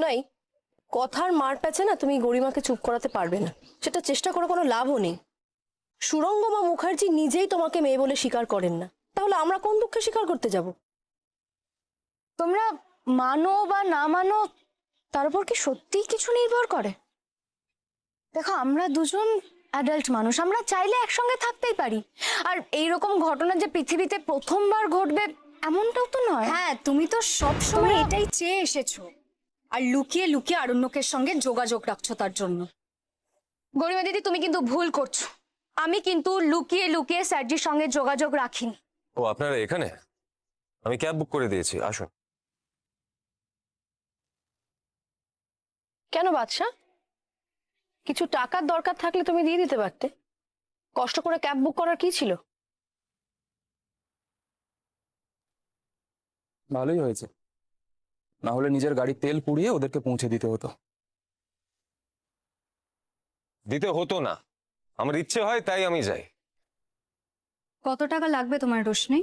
রোশনাই, কথার মার প্যাচে না তুমি গরিমাকে চুপ করাতে পারবে না, সেটা চেষ্টা করে কোনো লাভও নেই। সুরঙ্গমা মুখার্জি নিজেই তোমাকে মেয়ে বলে স্বীকার করেন না, তাহলে আমরা কোন দুঃখে স্বীকার করতে যাব? তোমরা মানো বা না মানো তার উপর কি সত্যিই কিছু নির্ভর করে? দেখো, আমরা দুজন অ্যাডাল্ট মানুষ, আমরা চাইলে একসঙ্গে থাকতেই পারি। আর এইরকম ঘটনা যে পৃথিবীতে প্রথমবার ঘটবে এমনটাও তো নয়। হ্যাঁ, তুমি তো সব সময় এটাই চেয়ে এসেছো, আর লুকিয়ে লুকিয়ে আরণ্যকের সঙ্গে যোগাযোগ রাখছো তার জন্য। গরিমা দিদি, তুমি কিন্তু ভুল করছো। আমি কিন্তু লুকিয়ে লুকিয়ে স্যারজির সঙ্গে যোগাযোগ রাখিনি। ও, আপনারা এখানে? আমি ক্যাব বুক করে দিয়েছি, আসুন। কেন বাদশা? কিছু টাকার দরকার থাকলে তুমি দিয়ে দিতে পারতে। কষ্ট করে ক্যাব বুক করার কি ছিল? ভালোই হয়েছে, না হলে নিজের গাড়ি তেল পুড়িয়ে ওদেরকে পৌঁছে দিতে হতো। দিতে হতো না, আমার ইচ্ছে হয় তাই আমি যাই। কত টাকা লাগবে তোমার রোশনি?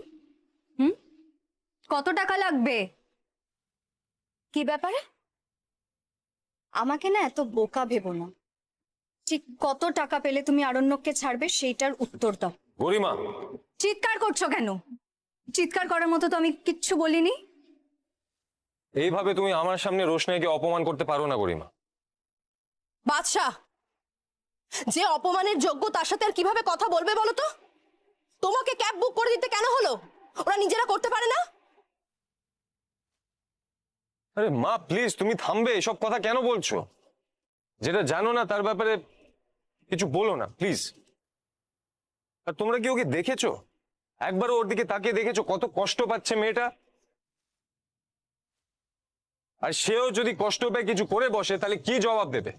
কত টাকা লাগবে? কি ব্যাপারে? আমাকে না এত বোকা ভেবো না। ঠিক কত টাকা পেলে তুমি আরণ্যককে ছাড়বে সেইটার উত্তর দাও। গরিমা, চিৎকার করছো কেন? চিৎকার করার মতো তো আমি কিচ্ছু বলিনি। এইভাবে তুমি আমার সামনে রোশনাইকে অপমান করতে পারো না গরিমা। বাদশা, যে অপমানের যোগ্য তার সাথে আর কিভাবে কথা বলবে বলো তো? তোমাকে ক্যাব বুক করে দিতে কেন হলো? ওরা নিজেরা করতে পারে না? আরে মা, প্লিজ তুমি থামবে, এসব কথা কেন বলছো? যেটা জানো না তার ব্যাপারে কিছু বলো না প্লিজ। আর তোমরা কি ওকে দেখেছো? একবারও ওর দিকে তাকিয়ে দেখেছো কত কষ্ট পাচ্ছে মেয়েটা? আর সেও যদি কষ্ট পেয়ে কিছু করে বসে তাহলে কি জবাব দেবে?